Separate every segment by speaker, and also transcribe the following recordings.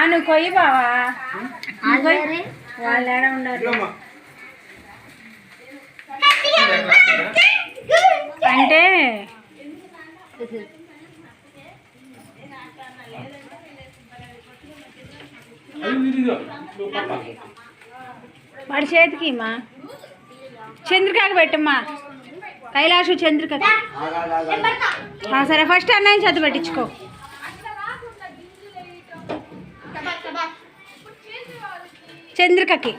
Speaker 1: నువ్వు కొయ్యి బావా వాళ్ళు ఏడ ఉండాలి అంటే వాడి చేతికి మా చంద్రికకి పెట్టమ్మా కైలాషు చంద్రికకి సరే ఫస్ట్ అన్నయ్య చేతి పెట్టించుకో చంద్రికకి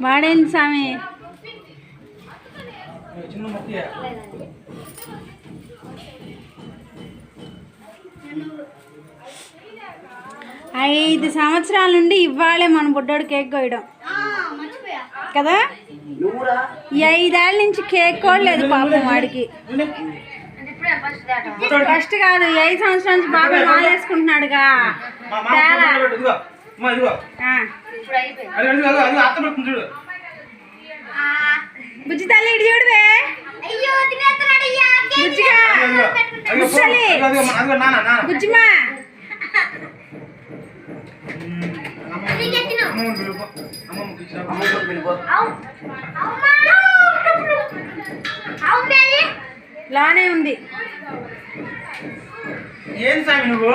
Speaker 1: వాడేంది స్వామి ఐదు సంవత్సరాల నుండి ఇవ్వాలే మన బుడ్డోడు కేక్ కోయడం కదా. ఈ 5 ఏళ్ళ నుంచి కేక్ కూడా లేదు పాపం వాడికి. ఫస్ట్ కాదు 5 సంవత్సరాల నుంచి బాగా మాలేసుకుంటున్నాడుగా. బుజ్జి తల్లి ఇటు చూడవే బుజ్జిగా బుజ్జిమా లానే ఉంది.
Speaker 2: ఏం సామి నువ్వు